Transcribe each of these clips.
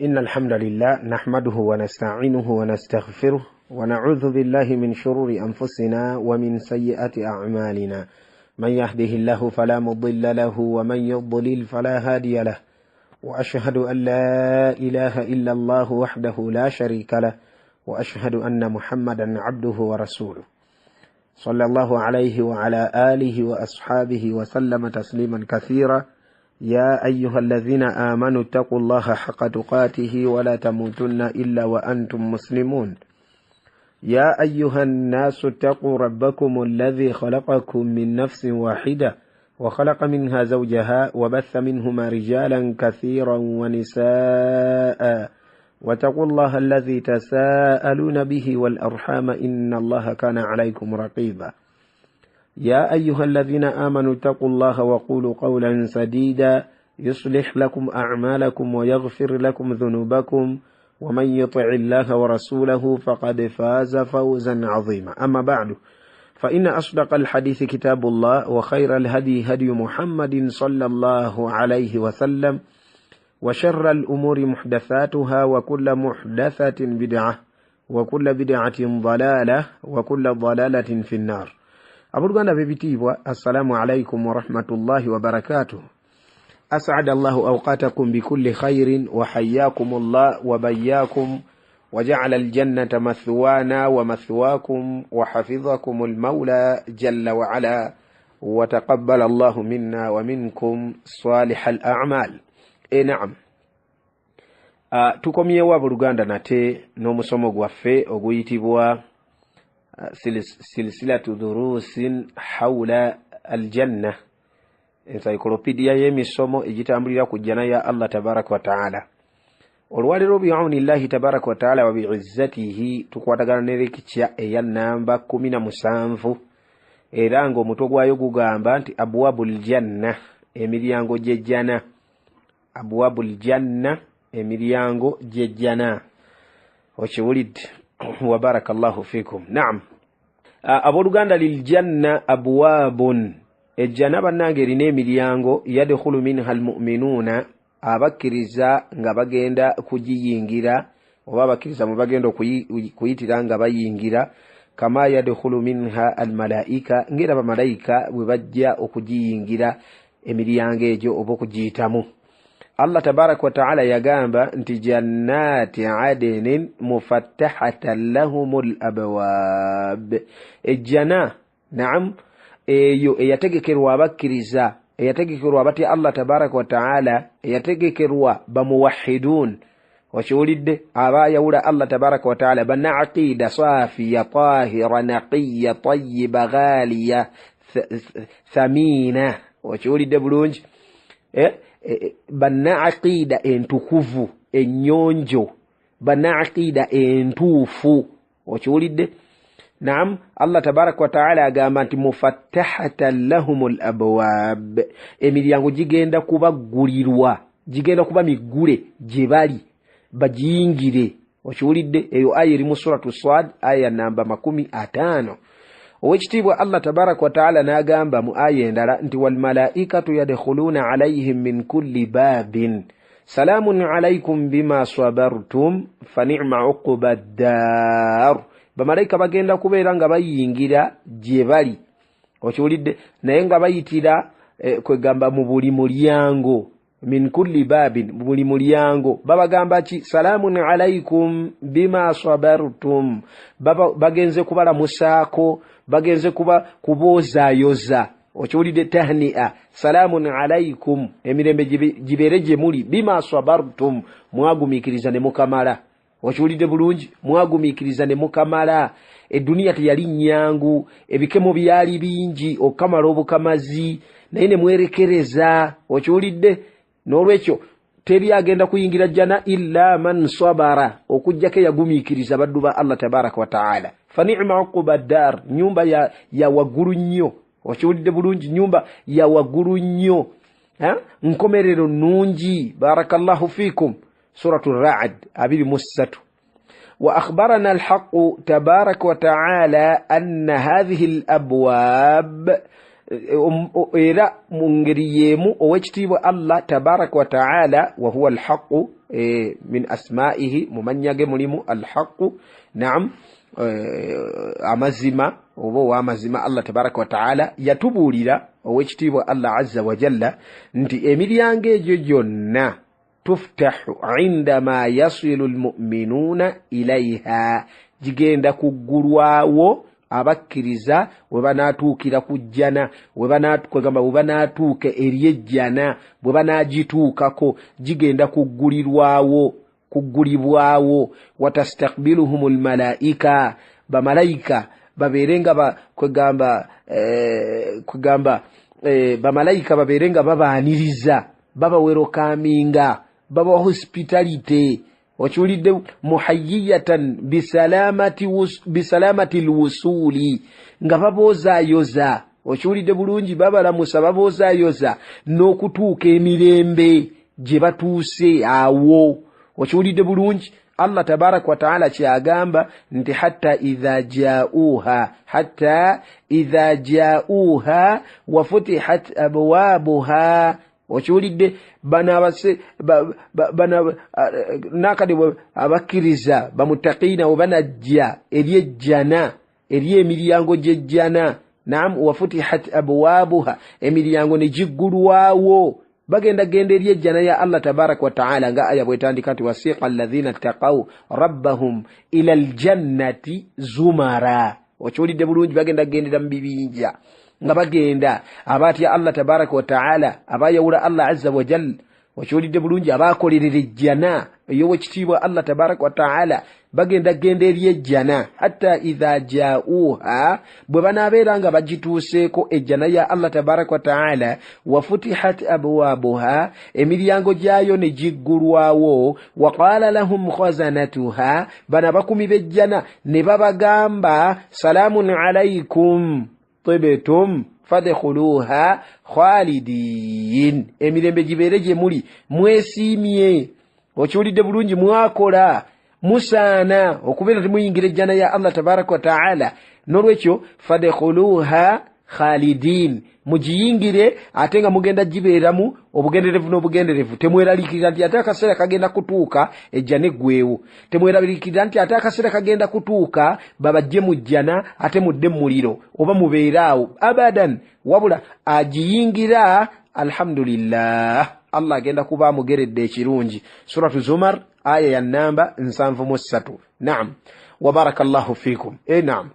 إن الحمد لله نحمده ونستعينه ونستغفره ونعوذ بالله من شرور أنفسنا ومن سيئات أعمالنا من يهده الله فلا مضل له ومن يضلل فلا هادي له وأشهد أن لا إله إلا الله وحده لا شريك له وأشهد أن محمدا عبده ورسوله صلى الله عليه وعلى آله وأصحابه وسلم تسليما كثيرا يا أيها الذين آمنوا اتقوا الله حق تقاته ولا تموتن إلا وأنتم مسلمون يا أيها الناس اتقوا ربكم الذي خلقكم من نفس واحدة وخلق منها زوجها وبث منهما رجالا كثيرا ونساء واتقوا الله الذي تساءلون به والأرحام إن الله كان عليكم رقيبا يا أيها الذين آمنوا اتقوا الله وقولوا قولا سديدا يصلح لكم أعمالكم ويغفر لكم ذنوبكم ومن يطع الله ورسوله فقد فاز فوزا عظيما أما بعد فإن أصدق الحديث كتاب الله وخير الهدي هدي محمد صلى الله عليه وسلم وشر الأمور محدثاتها وكل محدثة بدعة وكل بدعة ضلالة وكل ضلالة في النار أبرغانا ببتيبوا السلام عليكم ورحمة الله وبركاته أسعد الله أوقاتكم بكل خير وحياكم الله وبياكم وجعل الجنة مثوانا ومثواكم وحفظكم المولى جل وعلا وتقبل الله منا ومنكم صالح الأعمال نعم tukomye wa Buluganda nate n'omusomo gwaffe oguyitibwa silsilatu durusin hawla aljanna encyclopedia y'emisomo egitambulira ku jjana ya Allah tabaraka wa taala olwaliro bi'auni llahi tabaraka wa taala wa bi'izzatihi tukwatagana n'erekitya eya namba 17 era ng'omutwe gwayo gugamba nti abwabul janna emiryango gy'ejjana abwabul janna emiryango gy'ejjana okiwulidde wa barakallahu fikum naam aboluganda lil janna abwabun ejjana bannange erina emiryango yadkhulu minha almu'minuna abakkiriza nga bagenda kugiyingira oba abakkiriza mu bagenda kuyitira nga bayingira kama yadkhulu minha almalaika ngera bamalayika bwe bajja okugiyingira emiryango egyo oba okugiyitamu Allah tabarak wa ta'ala yagamba nti jannati adnin mufattahatan lahumul abwab ejjana naam eyo eyategekerwa abakkiriza eyategekerwa abati Allah tabarak wa ta'ala eyategekerwa bamuwahhidun wakiwulidde abayawula Allah tabarak wa ta'ala banna aqida safiya tahira naqiya tayyiba ghaliya thamina wakiwulidde bulungi banna aqida entukuvu ennyonjo banna aqida entuufu okiwulidde naam Allah tabarak wa ta'ala agamba nti mufattahatan lahumul abwab emiryango gigenda kubaggulirwa gigenda kuba miggule gye bali bagiyingire okiwulidde eyo aya eri mu suratu Swad aya namba 50 owekitiibwa Allah tabarak wa ta'ala n'agamba mu aya endala nti wal malaikatu yadkhuluna alayhim min kulli babin salamun alaykum bima sabartum fa ni'ma uqba ddar bamalayika bagenda kubeera nga bayingira gye bali okiwulidde naye nga bayitira kwegamba mu buli mulyango min kulli babin mu buli mulyango babagamba ki salamun alaykum bima sabartum bagenze kubalamusaako bagenze kubozaayoza okiwulidde tahni'a salamun alaykum emirembe gibeere gye muli bima sabartum mwagumikiriza ne mukamala okiwulidde bulungi mwagumikiriza ne mukamala eduniya teyali nnyangu ebikemo byali bingi okamala obukamazi naye ne mwerekereza okiwulidde n'olwekyo teri agenda kuyingira jjana illa man sabara okujjako yagumikiriza baddu ba Allah tabaraka wa ta'ala fa ni'ma uqba ddar nyumba ya waggulu nnyo okiwulidde bulungi nyumba ya waggulu nnyo nkomerero nnungi barakallahu fikum suratu Ra'd 23 وأخبرنا الحق تبارك وتعالى أن هذه الأبواب era mungeri yemu owekitiibwa Allah tabarak wa ta'ala wa huwa alhaq min asma'ihi mumanyage mulimu alhaqu naam amazima obo wa amazima Allah tabaraka wa taala yatubulira owekitibwa Allah azza wa jalla nti emiryango egyo gyonna tuftahu indama yasilu almu'minuna ilayha jigenda kuggulwawo abakkiriza we banatuukira kujjana we banatuuka eri ejjana bwe banagituukako jigenda kuggulibwawo watastakbiluhumul malaika bamalayika baberenga bamalayika baberenga babaaniriza babawerokaminga baba hospitality wakiwulidde muhayyiyatan bisalamati alwusuli nga babozaayoza wakiwulidde bulungi babalamusa babozaayoza n'okutuuka emirembe gye batuuse awo wakiwulidde bulungi Allah tabarak wa taala kyagamba nti hatta idha ja'uha wa futihat abwabuha wakiwulidde nakadi abakkiriza bamuttaqiina we banajja eri ejjana eri emiryango gy'ejjana naam wa futihat abwabuha emiryango ne giggulwawo bagenda genda eri ejjana ya Allah tabarak wa taala nga aya bwetandika nti wasiqa alladhina ttaqaw rabbahum ila aljannati zumara wakiwulidde bulungi bagenda gendera mu bibinja nga bagenda abatya Allah tabaraka wa taala abayawula Allah azza wa jalla wakiwulidde bulungi abakolerera ejjana ey'owekitiibwa Allah tabaraka wa taala bagenda genda eri ejjana hatta idha ja'uha bwe banaabeera nga bagituuseeko ejjana ya Allah tabaraka wa taala wa futihat abwabuha emiryango gyayo ne giggulwawo wa qala lahum khazanatuha bana bakumi b'ejjana ne babagamba salamun alaykum tibtum fadkhuluha khalidin emirembe gibeere gye muli mwesiimye okiwulidde bulungi mwakola musaana okubeera temuyingira ejjana ya Allah tabaraka wa taala n'olwekyo fadkhuluha khalidin mugiyingire ate nga mugenda gibeeramu obugenderevu n'obugenderevu temweraliikirira nti ate akaseera kagenda kutuuka ejjana eggweewo temweraliikirira nti ate akaseera kagenda kutuuka babajje mu jjana ate mudde mu muliro oba mubeeraawo abadan wabula agiyingira alhamdulillah Allah agenda kuba amugeredde ekirungi suratu zumar aya ya namba 73 naam wa barakallahu fikum naam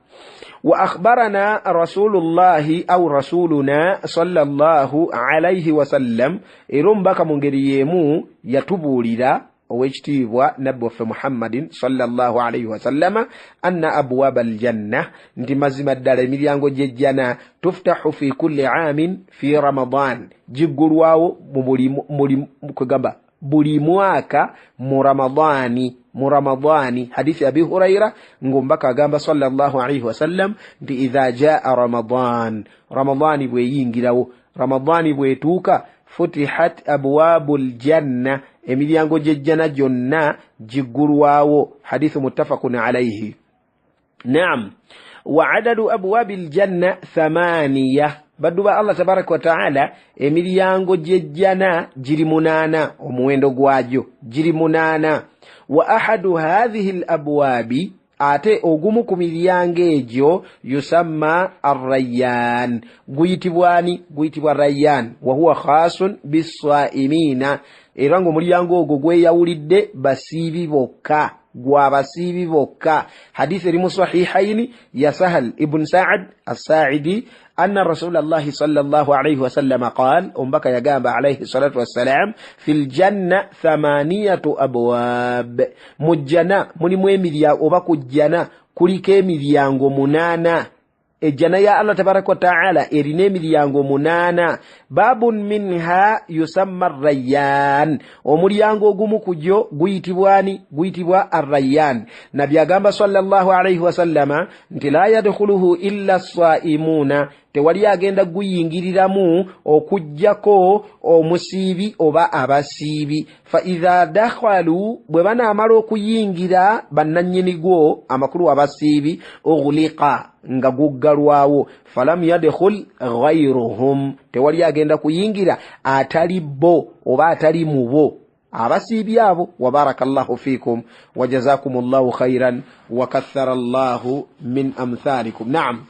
وأخبرنا رسول الله أو رسولنا صلى الله عليه وسلم إرم بك منجريمو يتبولي ويجتيبوا نبوة محمد صلى الله عليه وسلم أن أبواب الجنة انتمازم الدار مليانغو جيجانا تفتح في كل عام في رمضان جيقرواو buli mwaka mu ramadhani hadithi abi huraira ngombaka agamba sallallahu alayhi wasallam nti idha jaa ramadhani bwe yingirawo ramadhani bwe tuuka futihat abwabul janna emiryango gy'ejjana gyonna giggulwawo hadithu muttafaqun alayhi naam wa adadu abwabil janna 8 badduba Allah tabaraka wa taala emiryango gy'ejjana giri 8 omuwendo gwagyo giri 8 wa ahadu hadhihi al-abwabi ate ogumu ku miryango egyo yusamma ar-rayyan guyitibwa rayyan wa huwa khasun bis-saimina era ngo mulyango ogwo gweyawulidde basiibi bokka gwabasiibi bokka hadithi eri mu sahihaini ya Sahal ibn Sa'ad as-Sa'idi أن رسول الله صلى الله عليه وسلم قال أمبك يقام عليه الصلاة والسلام في الجنة 8 أبواب مجنة من ميميليا أباكو الجنة كل كيميليانغو منانا الجنة يا الله تبارك وتعالى إريني مليانغو منانا باب منها يسمى الريان ومليانغو قمكجو قويتبوا الريان نبي أقام صلى الله عليه وسلم لا يدخله إلا الصائمون tewali agenda guyingiriramu okujjako omusiibi oba abasiibi fa idha dakhalu bwe banaamala okuyingira bannannyinigwo amakulu abasiibi ughliqa nga guggalwawo falam yadkhul ghayruhum tewali agenda kuyingira atali bo oba atali mubo abasibi abo. Wabarakallahu fikum wa jazakumullahu khairan wa kathara Allahu min amthalikum. Naam,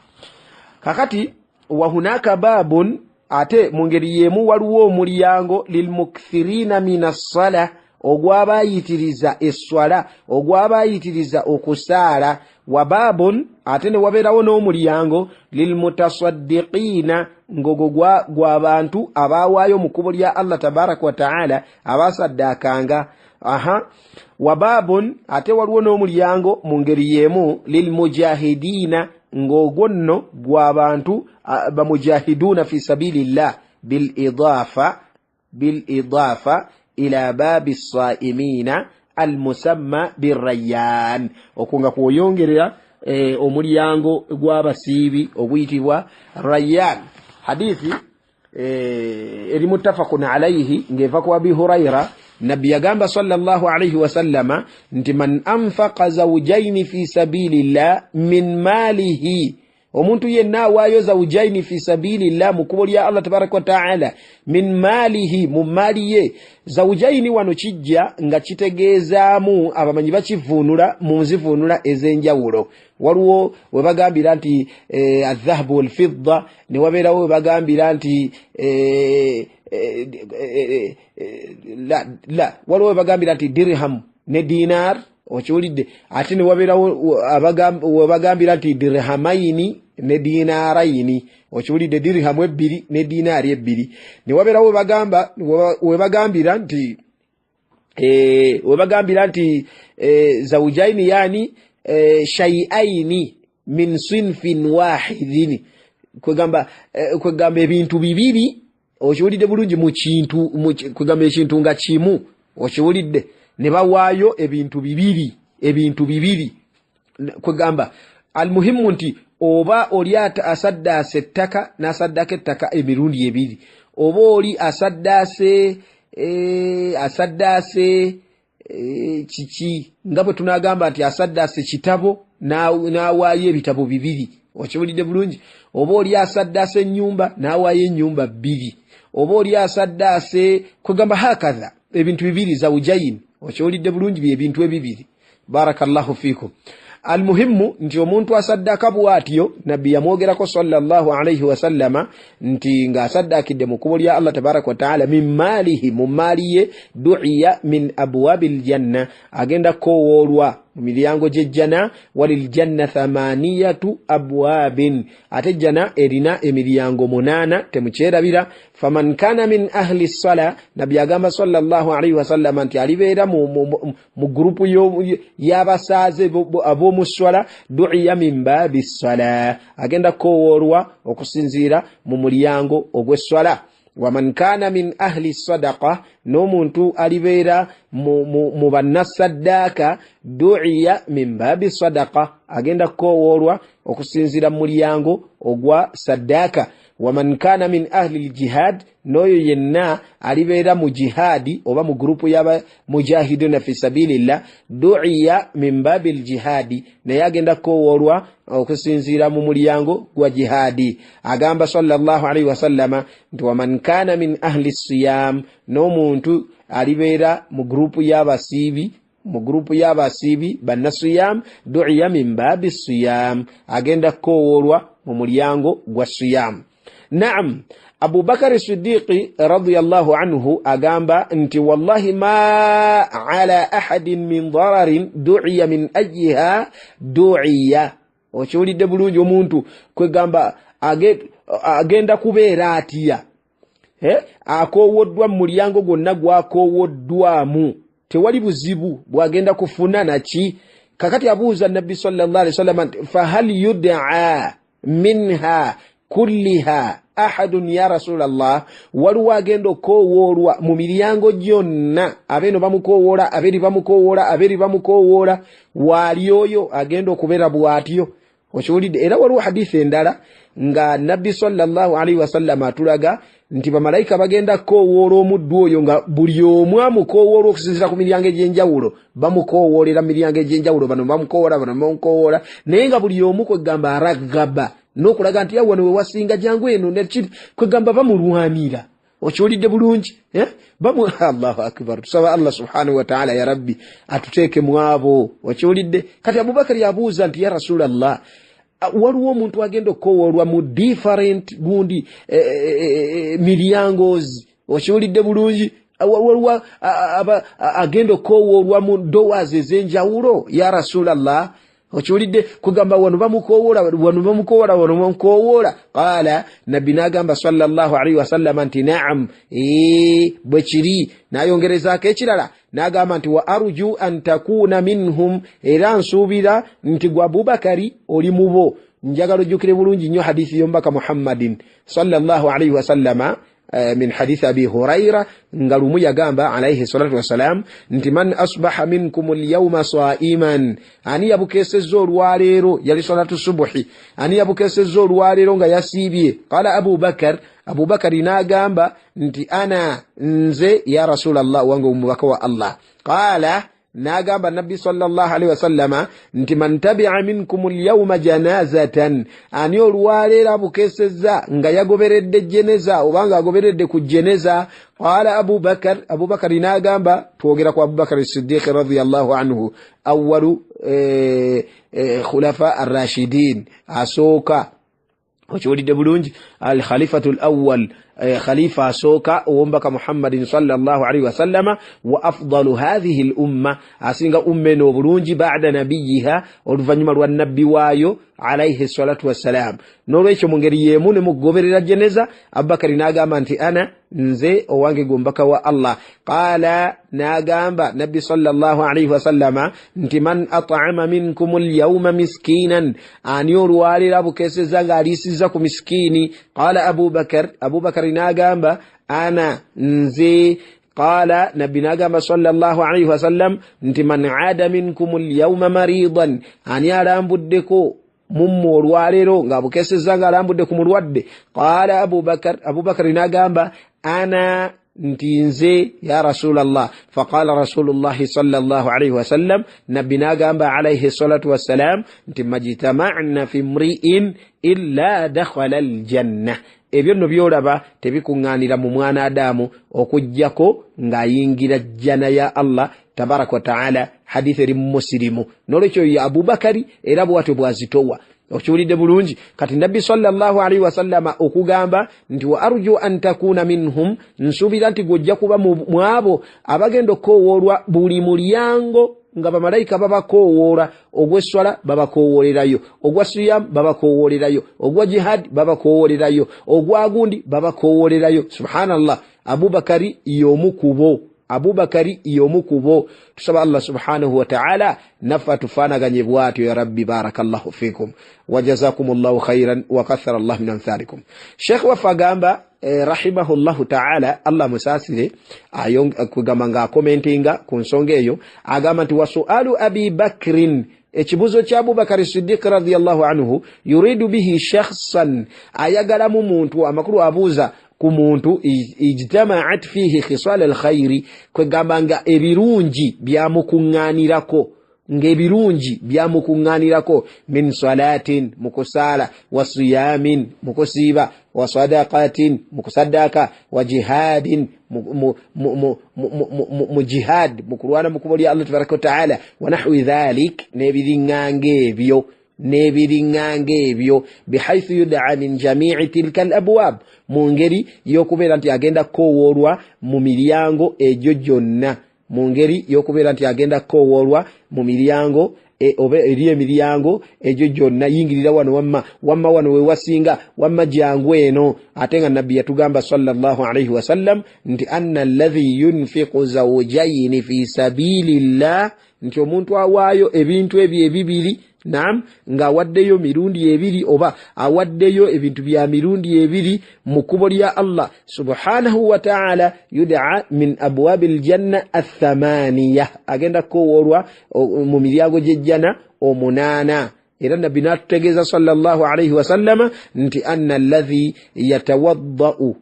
kakati wa hunaka babun, ate mungeri yemu waliwo omulyango lilmukthirina minas-sala, ogwabayitiriza esswala, ogwabayitiriza okusaala. Wa babun, ate ne wabeerawo n'omulyango lilmutasaddiqina, ngogo gw'abantu abawaayo mu kkubo lya Allah tabaraka wa ta'ala, abasaddakanga. Wa babun, ate waliwo n'omulyango mu ngeri y'emu lilmujahidina, ng'ogwo nno gw'abantu bamujahiduna fi sabilillah bil idafa ila babi as-saimina al-musamma bir-rayyan, okunga kwoyongerera omulyango gw'abasiibi oguyitibwa Rayyan. Hadithi eri muttafaqun alayhi ngeva ku Abi Hurayra, nabbi yagamba sallallahu alayhi wa sallama nti man anfaqa zawjaini fi sabilillah min malihi, omuntu yenna waayo zawjaini fi sabilillah mu kkubo lya Allah tabaraka wa ta'ala, min malihi, mu maliye. Zawjaini wano kijja nga kitegeezaamu abamanyi bakivuunula mu nzivuunula ez'enjawulo. Waliwo we bagambira nti adh-dhahabu wal-fidda, ne wabeerawo we bagambira nti waliwo we bagambira nti dirham ne dinar, okiwulidde. Ate ne wabeerawo we bagambira nti dirhamaini ne dinaraini, okiwulidde, dirhamu 2 ne dinari 2. Ne wabeerawo we bagambira nti zawjaini yani shay'aini min sinfin wahidin, kwegamba ebintu bibiri, okiwulidde bulungi, mu kintu, kwegamba ekintu nga kimu, okiwulidde, ne bawaayo ebintu bibiri, kwegamba almuhimu nti oba oli asaddaase ettaka n'asaddaaka ettaka emirundi 2, oba oli asaddaase kiki, nga bwe tunagamba nti asaddaase kitabo n'awaayo ebitabo 2, okiwulidde bulungi, oba oli asaddaase ennyumba n'awaayo ennyumba 2, oba oli asaddaase, kwegamba hakadha ebintu 2 zawjaini, okiwulidde bulungi, bye bintu 2. Barakallahu fikum. Almuhimu nti omuntu asaddaka bwatyo, nabbi yamwogerako sallallahu alayhi wa sallama nti nga asaddakidde mu kkubo lya Allah tabaraka wa ta'ala, min malihi, mu maliye, du'iya min abwabil janna, agenda kowoolwa mu miryango gy'ejjana. Walil janna 8 abwabin, ate jjana erina emiryango 8, temukyerabira. Faman kana min ahli as-sala, nabbi agamba sallallahu alayhi wa sallama nti alibeera mu grupu y'abasaaze ab'omu swala, du'iya min babi as-sala, agenda kowoolwa okusinziira mu mulyango ogw'esswala. Waman kana min ahli sadaqa, n'omuntu alibeera mu bannasaddaaka, du'iya min babi sadaqa, agenda kowoolwa okusinziira mu mulyango ogwa saddaaka. Waman kana min ahli al-jihad, n'oyo yenna alibeera mu jihadi oba mu grupu y'aba mujahiduna fi sabilillah, du'iya min babi al-jihadi, naye agenda kowoolwa okusinziira mu mulyango gwa jihadi. Agamba sallallahu alayhi wa sallama nti waman kana min ahli siyam, n'omuntu alibeera mu grupu y'abasiibi bannasiyam, du'iya min babi siyam, agenda kowoolwa mu mulyango gwa siyam. Naam, Abu Bakar Siddiqi radiyallahu anhu agamba nti wallahi ma ala ahadin min dararin du'iya min ajyiha du'iya, okiwulidde bulungi, omuntu kwegamba agenda kubeera atya, akoowoddwa mu mulyango gwonna gwakoowoddwamu, tewali buzibu bwagenda kufuna naki. Kakati abuuza nabbi sallallahu alayhi wasallam, fahal yud'a minha kulliha ahadun ya Rasulallah, waliwo agenda okoowoolwa mu miryango gyonna, abeeno bamukowoola, abeeri bamukowoola, waali oyo agenda okubeera bw'atyo, okiwulidde. Era waliwo hadithi endala nga nabbi sallallahu alayhi wasallam atulaga nti bamalayika bagenda koowoola omuddu oyo, nga buli omu amukowoola okusinziira ku miryango egy'enjawulo, bamukowoolera mu miryango egy'enjawulo, bano bamukowoola, naye nga buli omu kwegamba aragaba, n'okulaga nti yawe we wasinga jangu eno, kwegamba bamulwanira, okiwulidde bulungi bamu Allahu akbar tusaba Allah subhanahu wa ta'ala ya rabbi atuteeke mwabo okiwulidde kati Abubakar yabuuza nti ya Rasulallah waliwo omuntu agenda okukowoolwa mu different gundi miryangos okiwulidde bulungi waliwo agenda okukowoolwa mu doors ez'enjawulo ya Rasulallah okiwulidde kugamba wano bamukowoola qala nabbi n'agamba sallallahu alayhi wasallam nti naam bwe kiri n'ayongerezaako ekirala n'agamba nti wa arju an takuna minhum era nsuubira nti gwe Abubakari oli mu bo njagala ojjukire bulungi nnyo hadithi y'omubaka Muhammadin sallallahu alayhi wasallama من حديث أبي هريرة نقلوا يقام عليه الصلاة والسلام انت من أصبح منكم اليوم صائما أني أبو كيس الزور واريرو يلي صلاة الصبح أني أبو كيس الزور واريرو يسيبي قال أبو بكر ناقام انت أنا نزي يا رسول الله وانقو مبكوا الله قال ناقام النبي صلى الله عليه وسلم انت من تبع منكم اليوم جنازة ان يولوالي ابو كيسزا nga yagoberedde jeneza obanga agoberedde ku jeneza qala Abu Bakar nagamba twogera ku Abu Bakar as-Siddiq radiyallahu anhu awwalu khulafa ar-rashidin asoka okiwulidde bulungi al-khalifatu al-awwal خليفة سوكا ومبك محمد صلى الله عليه وسلم وأفضل هذه الأمة أسنغ أمين وبرونج بعد نبيها ورفنمر والنبي وايو عليه الصلاة والسلام نوريش مونغري يمون مقبر الجنزة أبكر ناقام أنت أنا نزي وانجي قنبك والله قال ناقام نبي صلى الله عليه وسلم انت من أطعم منكم اليوم مسكينا أن يروالي لابو كيس زغاريس زكو مسكيني قال أبو بكر ناقام أنا نزي قال نبي ناقام صلى الله عليه وسلم انت من عاد منكم اليوم مريضا أن يرام بدكو mummo olwalero nga bukesezanga alambudde ku mulwadde qala Abubakar nagamba ana ntinze ya Rasulallah faqala Rasulullah sallallahu alayhi wasallam nabbi nagamba alayhi salatu wassalam nti majtama'na fi mri'in illa dakhala aljanna ebyo nno byolaba tebikuŋŋaanira mu mwana Adamu okujjako ng'ayingira jjana ya Allah tabaraka wa ta'ala hadithi eri Muslimu nolwekyo ya Abubakari era bwatyo bwazitowa okiwulidde bulungi kati nabbi sallallahu alayhi wasallama okugamba nti wa arju an takuna minhum nsuubira nti gojja kuba mu abo abagenda okukowoolwa buli mulyango nga bamalayika babakowoola ogw'esswala babakowoolerayo ogwa siyam babakowoolerayo ogwa jihad babakowoolerayo ogwa gundi babakowoolerayo subhanallah Abubakari yomu kubo tusaba Allah subhanahu wa ta'ala nafa tufanaganye bwatyo ya rabbi barakallahu fikum wa jazakumullahu khairan wa kathara Allah min amthalikum Sheikh wafagamba rahimahullahu ta'ala Allah musasire kugamba nga commentinga ku nsonga eyo agamba nti wasualu Abi Bakrin ekibuzo kya Abubakar Siddiq radiyallahu anhu yuridu bihi shakhsan ayagalamu muntu amakuru abuuza ku muntu ijtama'at fihi khisal alkhairi kwegamba nga ebirungi byamukuŋŋaanirako min salatin mukusala wa siyamin mukusiba wa sadaqatin mukusadaka wa jihadin mujihad mukulwana mukuboli Allah tabaraka wa ta'ala wa nahwi dhalik nebiringange ebyo bihaythu yud'a min jami'i tilka al-abwab mungeri yokubeera nti agenda kowoolwa mu miryango egyo gyonna oba eri emiryango egyo gyonna yingirira wano wamma wano we wasinga wamma jangu eno ate nga nabbi yatugamba sallallahu alayhi wasallam nti anna alladhi yunfiqu zawjayn fi sabilillah nti omuntu awaayo ebintu ebyo ebibiri naam nga awaddeyo mirundi ebiri oba awaddeyo ebintu bya mirundi ebiri mu kkubo lya Allah subhanahu wa ta'ala yud'a min abwabil janna athamaniya agenda kowoolwa mu miryango gy'ejjana omunaana era nabbi n'atutegeeza sallallahu alayhi wasallama nti anna alladhi yatawadda'u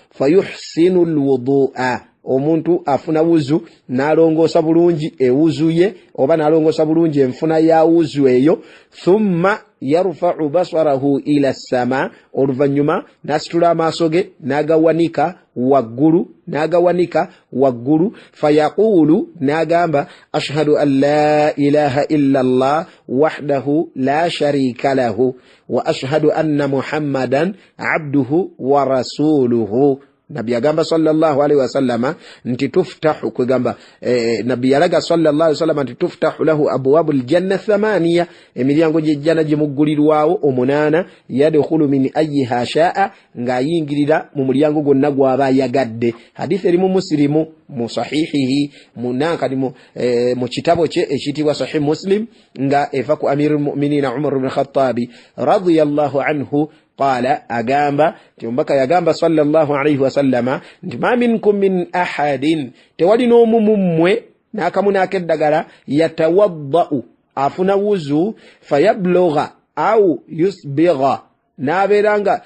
fayuhsinu alwudu'a omuntu afuna wuzu nalongosa bulungi ewuzuye oba nalongosa bulungi enfuna ya wuzu eyo thumma yarfa'u basarahu ila sama oluvanyuma nasitula amaaso ge nagawanika waggulu fayaqulu nagamba ashhadu an la ilaha illa Allah wahdahu la sharika lahu wa ashhadu anna Muhammadan abduhu wa rasuluhu. Nabi agamba sallallahu alaihi wasallama nti tuftahu kwegamba nabi yalaga sallallahu alaihi wasallama nti tuftahu lahu abwabul janna thamaniya emilyango gy'ejjana gimugulirwawo omunana yadkhulu min ayyiha sha'a ngayingirira mu mulyango gonna gwaba yagadde. Hadith eri mu Muslimu mu sahihihi munanka mu kitabo kye ekitibwa sahih Muslim nga eva ku amirul mu'minin Umar ibn Khattab radiyallahu anhu qala agamba timbaka yagamba sallallahu alayhi wa sallama ma minkum min ahadin tewali n'omu mummwe n'akamu n'akeddagala yatawadda'u afuna wuzu fayablugha au yusbigha n'abeeranga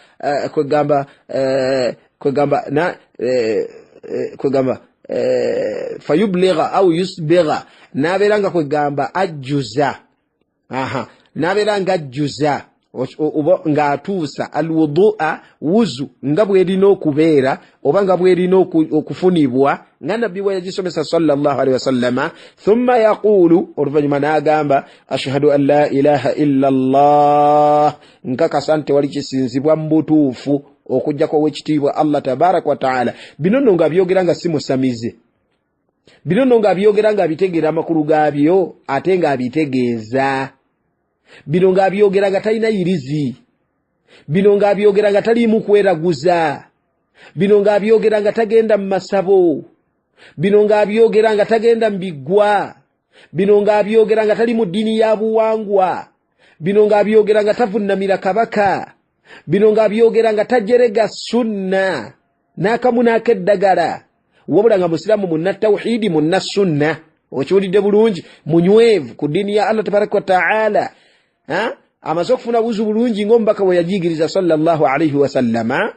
fayubligha au yusbigha n'abeeranga kwegamba ajjuza n'abeeranga ajjuza nga atuusa alwudu'a wuzu nga bwerina okubeera oba nga bwerina okufunibwa nga nabbi bwe yagisomesa sallallahu alaihi wasallama thumma yaqulu oluvanyuma n'agamba ashhadu an la ilaha illa Allah nkakasa nti wali kisinzibwa mu butuufu okujjako w'ekitiibwa Allah tabaraka wa ta'ala. Bino nno nga byogera nga si musamize, bino nno nga byogera nga bitegeera amakulu gaabyo ate nga bitegeeza, bino nga byogera nga talina irizi, bino nga byogera nga taliimu kweraguza, bino nga byogera nga tagenda mu masabo, bino nga byogera nga tagenda mu biggwa, bino nga byogera nga tali mu ddiini ya buwangwa, bino nga byogera nga tavunnamira kabaka, bino nga byogera nga tajerega sunna n'akamu n'akeddagala, wabula nga musiramu munna tawhidi munna sunna. Okiwulidde bulungi, munywevu ku ddiini ya Allah tabaraka wa ta'ala. Amaze okufuna wuzu bulungi ng'omubaka we yajigiriza sallallahu alaihi wasallama.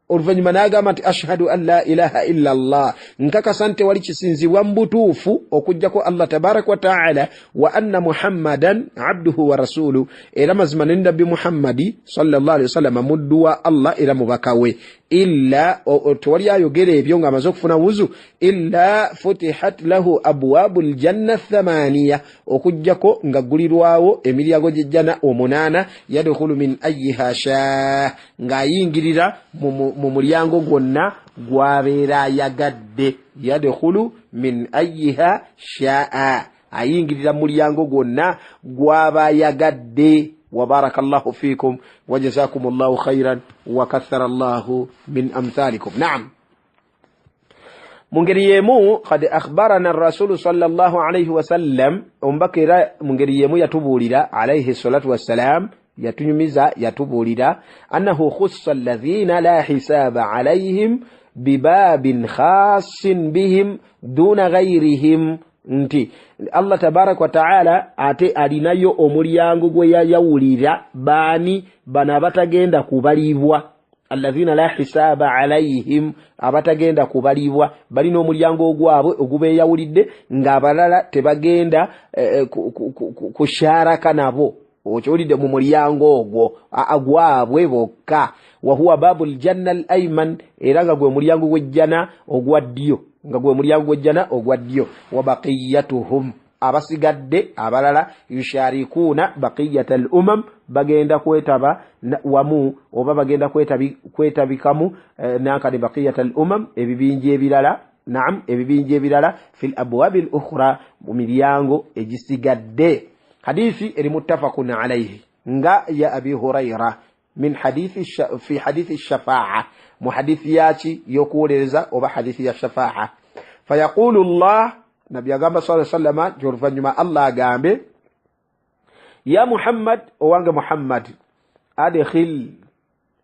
Oluvanyuma n'agamba nti ashhadu an la ilaha illa Allah nkakasa nti wali kisinzibwa mu butuufu okujjako Allah tabaraka wa ta'ala wa anna Muhammadan abduhu wa rasuluhu, era mazima ne nabbi Muhammadi sallallahu alaihi wasallam muddu wa Allah era mubaka we. Illa tewali ayogera ebyo ng'amaze okufuna wuzu illa futihat lahu abwabul janna thamaniya, okujjako nga gulirwawo emiryango gy'ejjana omunana, yadkhulu min ayyiha sha ng'ayingirira mu mulyango gwonna gwabeera ayagadde. Yadkhulu min ayyiha sha'a, ayingirira mu mulyango gwonna gwaba ayagadde. وبارك الله فيكم وجزاكم الله خيرا وكثر الله من أمثالكم. نعم مungeriيمو قد أخبرنا الرسول صلى الله عليه وسلم أمبكر مungeriيمو يتبوليدا عليه الصلاة والسلام يتنميزا يتبوليدا أنه خص الذين لا حساب عليهم بباب خاص بهم دون غيرهم. Nti Allah tabarak wa ta'ala ate alinayo omulyango gwe yayawulira bani bana batagenda kubalibwa, alladhina la hisaba alaihim, abatagenda kubalibwa balina omulyango ogwabwe ogubeeyawulidde ng'abalala tebagenda kusharaka nabo. Okiwulidde mu mulyango ogwo agwabwe bokka. Wa huwa babul janna al-ayman, era nga gwe mulyango gw'ejjana ogwa ddyo, nga gwe mulyango gw'ejjana ogwa ddyo. Wa baqiyatuhum, abasigadde abalala yusharikuna baqiyatal umam, bagenda kwetaba wamu oba bagenda kwetabikamu nankani baqiyatal umam, ebibinja ebirala. Naam, ebibinja ebirala fil abwabil ukhra, mu miryango egisigadde. Hadithi eri muttafaqun alayhi nga ya Abi Hurayra min hadithi fi hadithi shafa'a, mu hadithi yachi yokuwoleza oba hadithi ya shafa'a. Fayaqulu Allah, nabi agamba sallallahu alayhi wasallam jorvanyuma Allah agambe ya Muhammad, owange Muhammad, adkhil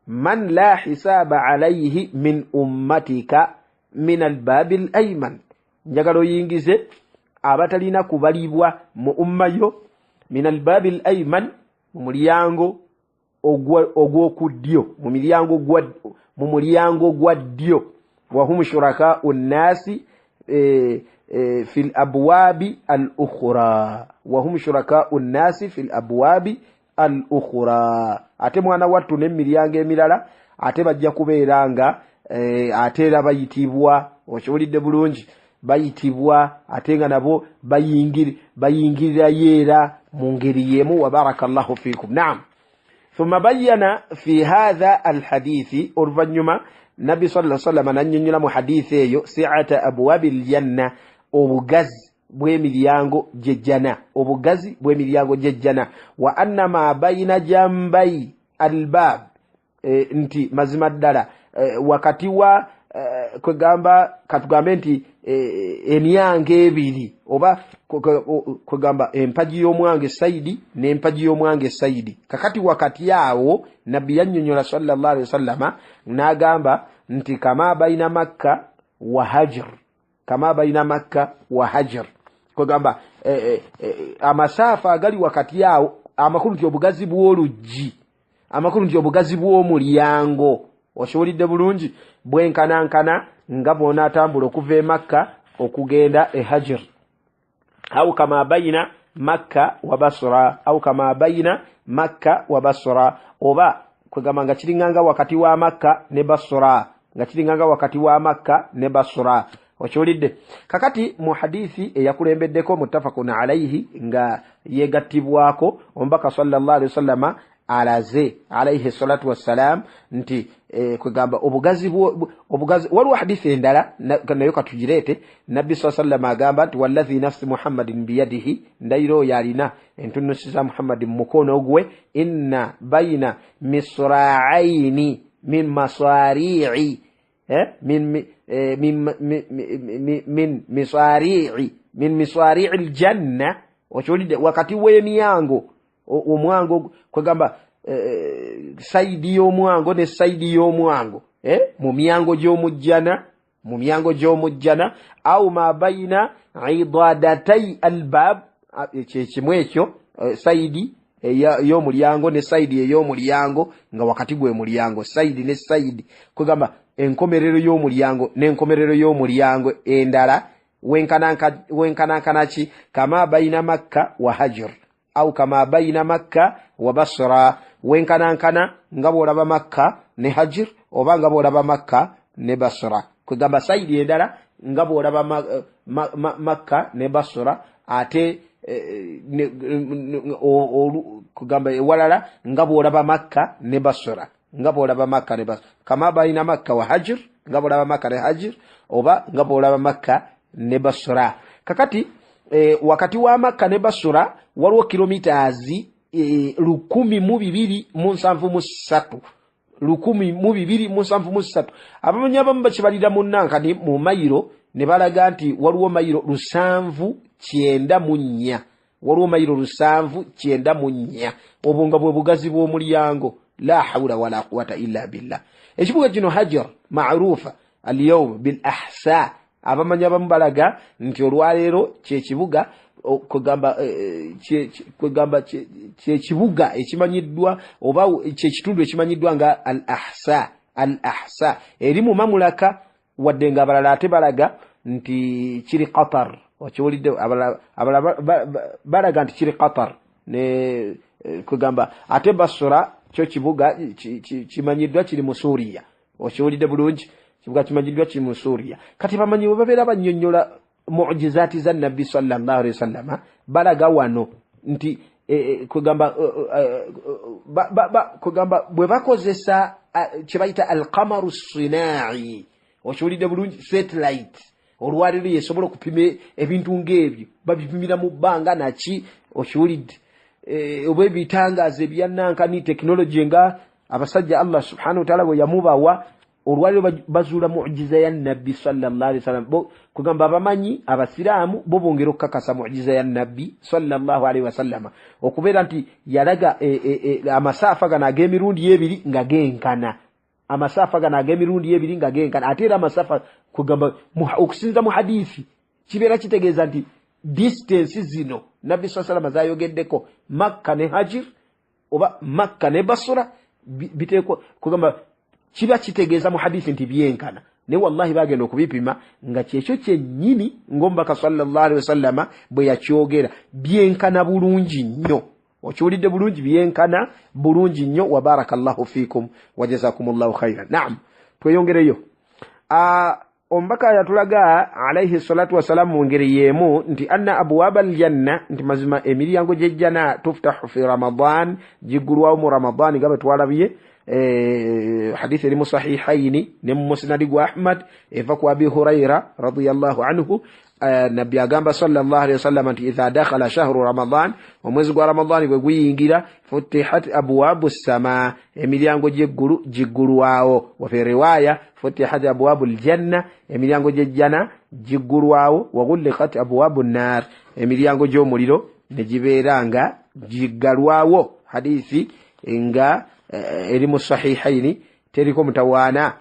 man la hisaba alayhi min ummatika min albab al-ayman, njagalo yingize abatalina kubalibwa mu ummayo min albab al-ayman, mu mulyango ogw'okuddyo, mu mulyango gwa ddyo. وهم شركاء الناس في الأبواب الأخرى وهم شركاء الناس في الأبواب الأخرى ate mwana wattu n'emiryango emirala ate bajja kubeera nga ate era bayitibwa okiwulidde bulungi bayitibwa ate nga nabo bayingirirayo era mu ngeri yemu wa barakallahu fikum. Naam. ثم بين في هذا الحديث oluvannyuma nabbi sallallahu alaihi wasallam nannyonnyola mu hadisi eyo si'ata abwabil janna obugazi bw'emiryango gy'ejjana obugazi bw'emiryango gy'ejjana wa anna ma bayina jambai albab nti mazima ddala wakati wa kwegamba katugambe nti emyango ebiri oba kwegamba empaji y'omwange saidi n'empaji y'omwange saidi kakati wakati yawo nabbi yannyonnyola sallallahu alaihi wasallama n'agamba nti kama baina makka wa hajr kama baina makka wa hajr kwegamba amasafa agali wakati yawo amakulu nti obugazi bw'oluggi amakulu nti obugazi bw'omulyango okiwulidde bulungi bwenkanankana nga bona atambula okuva e makka okugenda e hajr au kama baina makka wa basra au kama baina makka wa basra oba kwegamba nga kiringanga wakati wa makka ne basra nga kiringanga wakati wa makka ne basra okiwulidde kakati mu hadithi eyakulembeddeko muttafaqun alayhi nga yegattibwako omubaka sallallahu alaihi wasallama alaze alayhi salatu wassalam nti kwegamba obugazi waliwo hadithi endala nayo katugirete nabbi sallallahu alaihi wasallam agamba nti wallahi nafsi muhammadin biyadihi ndayiro yalina entunusi za muhammadin mukono gwe inna baina misra'aini min masari'i min misari'i aljanna okiwulidde wakati w'emyango omwango kwegamba saidi y'omwango ne saidi y'omwango mu myango gy'omujjana au ma baina idadatai albab kimu ekyo saidi y'omulyango ne saidi ey'omulyango nga wakati gwe mulyango saidi ne saidi kwegamba enkomerero y'omulyango n'enkomerero y'omulyango endala wenkanankana ki kama baina makka wa hajr au kama baina makka wa basra wenkanankana nga bw'olaba makka ne hajr oba nga bw'olaba makka ne basra kwegamba saidi endala nga bw'olaba makka ne basra ate kugamba ewalala nga bw'olaba makka ne basra nga bw'olaba makka ne basra kama baina makka wa hajr nga bw'olaba makka ne hajr oba nga bw'olaba makka ne basra kakati wakati wa makka ne basra waliwo kilometers 1,273 abamanyi abamu bakibalira mu nankani mu mayiro ne balaga nti waliwo mayiro 794 waliwo mayiro 794 obwo nga bwe bugazi bw'omulyango la hawla wala quwwata illa billah ekibuga kino hajar maarufa alyawm bil ahsa abamanyi abamu balaga nti olwaleero kyekibuga kwegamba kyekibuga ekimanyiddwa oba kyekitundu ekimanyiddwa nga al ahsa eri mu mamulaka wadde nga abalala ate balaga nti kiri Qatar okiwulidde balaga nti kiri Qatar ne kwegamba ate Basra kyo kibuga kimanyiddwa kiri mu Suriya okiwulidde bulungi kibuga kimanyiddwa kiri mu Suriya kati bamanyi babeera bannyonnyola mu'jizati za nabbi sallallahu alaihi wasallam balaga wano nti kwegamba bwe bakozesa kibayita al-qamaru sinai okiwulidde bulungi satellite olwaliro yesobola okupima ebintu ng'ebyo babipimira mu bbanga naki okiwulidde oba ebitangazo ebyanankani technology nga abasajja Allah subhanahu wa ta'ala bwe yamubawa olwaliro bazuula mu'jiza ya nabbi sallallahu alaihi wasallam kugamba abamanyi abasiraamu bo bongera okukakasa mu'jiza ya nabbi sallallahu alaihi wasallam okubeera nti yalaga amasaafa gano ag'emirundi ebiri nga genkana amasafa gano ag'emirundi ebiri nga genkana ate era amasafa kugamba okusinza mu hadithi kibeera kitegeeza nti distance zino nabbi sallallahu alaihi wasallam zayogeddeko Makka ne Hajir oba Makka ne Basra biteekwa kugamba kiba kitegeeza mu hadithi nti byenkana ne wallahi bagenda okubipima nga kyekyo kyennyini ng'omubaka sallallahu alaihi wasallama bwe yakyogera byenkana bulungi nnyo. Okiwulidde bulungi? Byenkana bulungi nnyo. Wa barakallahu fikum wa jazakumullahu khairan. Naam, tweyongereyo. Omubaka yatulaga alayhi salatu wassalam mu ngeri y'emu nti anna abwaba aljanna, nti mazima emiryango gy'ejjana tuftahu fi ramadan, giggulwawo mu ramadan nga bwe twalabye. Hadithi eri mu sahihaini ne mu musnadi gwa Ahmad eva ku Abi Huraira radiyallahu anhu. Nabbi agamba sallallahu alaihi wasallam nti idha dakhala shahru ramadan, omwezi gwa ramadan bwe guyingira, futihat abwabu sama, emiryango gy'eggulu giggulwawo. Wa fi riwaya futihat abwabu aljanna, emiryango gy'ejjana giggulwawo. Wa ghulqat abwabu an-nar, emiryango gy'omuliro ne gibeera nga giggalwawo. Hadithi nga eri mu sahihaini teriko mutawaana.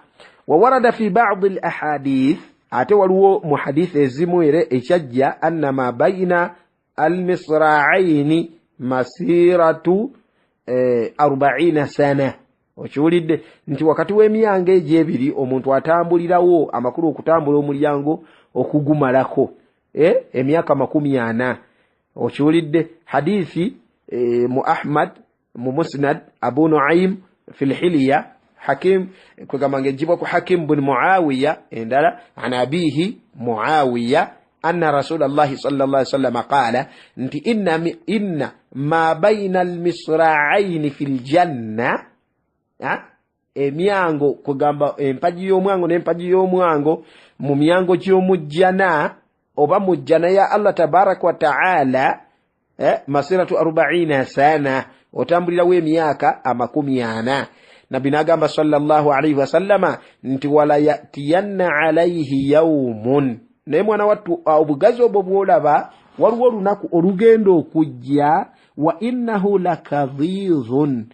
Wa warada fi ba'd al-ahadith, ate waliwo mu hadithi ezimu ere ekyajja anna ma bayina al-misra'aini masiratu 40 sana. Okiwulidde nti wakati w'emyanga egy'ebiri omuntu atambulirawo amakulu okutambula omulyango okugumalako emyaka 40. Okiwulidde? Hadithi mu Ahmad, mu Musnad, Abu Nu'aym fil Hilya, Hakim kwegamba ngejibwa ku Hakim bin Muawiya endala an abihi Muawiya anna Rasulullah sallallahu alaihi wasallam qala nti inna ma bayna al-misra'ain fil janna, emyango kwegamba empaji y'omwango n'empaji y'omwango mu myango gy'omujjana oba mujjana ya Allah tabarak wa ta'ala, masiratu 40 sana, otambulirawo emyaka 40. Nabbi n'agamba sallallahu alaihi wasallama nti wala yatiyanna alaihi yawmun, naye mwana wattu obugazi obwo bw'olaba waliwo olunaku olugenda okujja. Wa innahu lakadhidhun,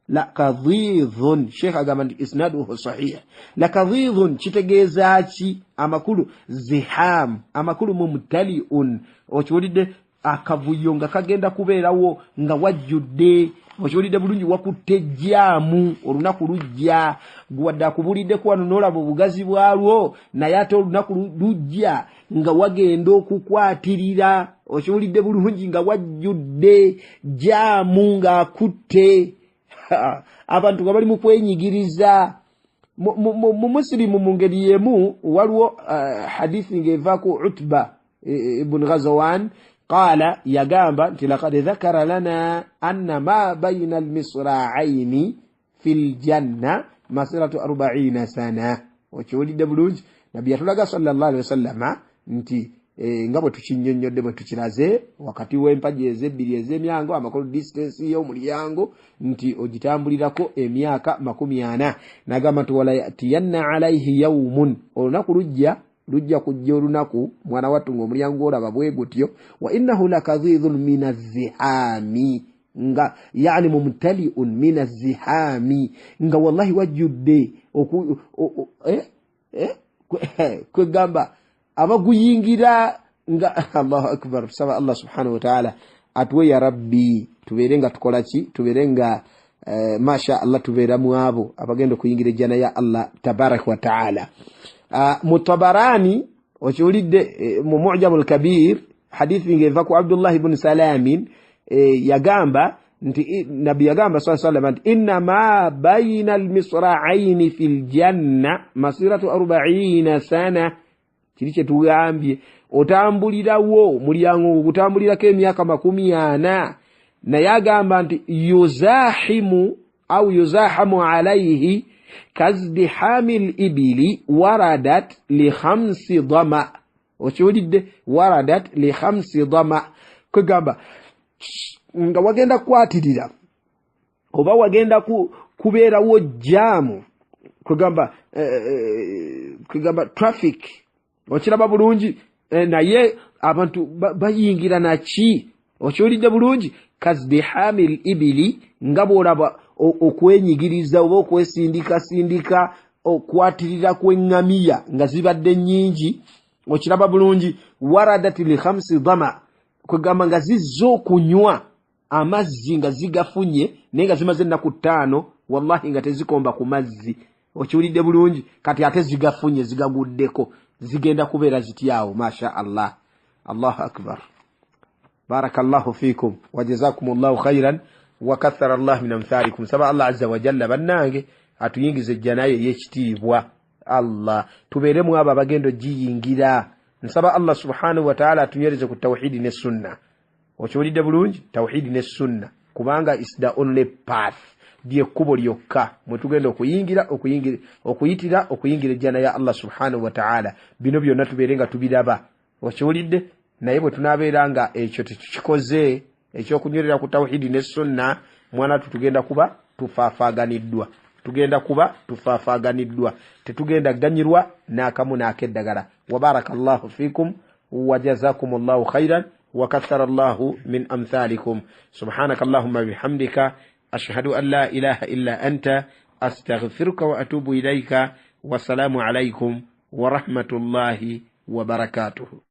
lakadhidhun, Sheikh agamba nti isnaduhu sahih. Lakadhidhun kitegeeza ki? Amakulu ziham, amakulu mumtaliun. Okiwulidde? Akavuyo nga kagenda kubeerawo nga wajjudde. Okiwulidde bulungi? Wakutte jjaamu, olunaku lujja. Gwadde akubulidde ku wano n'olaba obugazi bwalwo, naye ate olunaku lujja nga wagenda okukwatirira. Okiwulidde bulungi? Nga wajjudde jjaamu ng'akutte. Abantu nga bali mu kwenyigiriza. Mu Muslimu mu ngeri y'emu waliwo hadithi ng'eva ku Utba ibn Ghazwan قال يغامبا لقد ذكر لنا أن ما بين المصراعين في الجنة مسيرة 40 سنة. وكيولي دبلوج نبي يتلقى صلى الله عليه وسلم nti ngabo tukinyonyodde bwe tukiraze wakati w'empaji ezebbiri ez'emyango amakulu distance y'omulyango nti ogitambulirako emyaka 40. Nagamba nti wala yatiyanna alaihi yawmun, olunaku lujja kujja olunaku mwana wattu ng'omulyango olaba bwe gutyo. Wa innahu lakadhidhun min az-zihami, nga yani mumtali'un min az-zihami, nga wallahi wajjudde kwegamba abaguyingira nga Allahu akbar. Saba Allah subhanahu wa ta'ala atuwe ya rabbi tubeere nga tukola ki? Tubeere nga masha Allah tubeera mu abo abagenda kuyingira ejjana ya Allah tabarak wa ta'ala. Mutabarani okiwulidde mu Mu'jamul Kabir hadithi ngeva ku Abdullah ibn Salamin yagamba nti Nabi yagamba sallallahu alaihi wasallam inna ma bayna al-misra'ain fil janna masiratu 40 sana. Kiri kye tugambye otambulirawo mulyango gutambulirako emyaka 40. Naye agamba nti yuzahimu au yuzahamu alaihi kazdhamil ibili waradat li 5 dhama. Okiwulidde? Waradat li 5 dhama. Kwegamba nga wagenda kwatirira oba wagenda kubeerawo jaamu, kwegamba traffic. Okiraba bulungi? Naye abantu bayingira naki? Okiwulidde bulungi? Kazdhamil ibili, nga bw'olaba okwenyigiriza oba okwesindika okwatirira kw'eŋŋamiya nga zibadde nnyingi. Okiraba bulungi? Waradat li 5 dhama, kwegamba nga zizza okunywa amazzi nga zigafunye naye nga zimaze ennaku 5 wallahi nga tezikomba ku mazzi. okiwulidde bulungi kati ate zigafunye zigaguddeko zigenda kubeera zityawo masha Allah. Allahu akbar. Barakallahu fikum wa jazakumullahu khairan wa kathara Allah min amthalikum. Saba Allah azza wa jalla bannange atuyingize janaye yekitiibwa Allah tubeeremu abo abagendo giyingira. Nsaba Allah subhanahu wa ta'ala atunyereze ku tawhidi ne sunna. Okiwulidde bulungi tawhidi ne sunna kubanga is the only path die kubo lyokka mwe tugenda okuyitira jana ya Allah subhanahu wa ta'ala. Bino byonna tubeerenga tubiraba. Okiwulidde naye bwe tunaabeeranga ekyo tekikoze ekyokunywerera ku tawhidi ne sunna mwana tutugenda kuba tufaafaganiddwa tetugenda ganyirwa n'akamu n'akeddagala. Wa barakallahu fikum wa jazakumullahu khairan wa kathara Allahu min amthalikum. Subhanaka Allahumma bihamdika ashhadu an la ilaha illa anta astaghfiruka wa atubu ilayka. Wassalamu alaykum wa rahmatullahi wa barakatuh.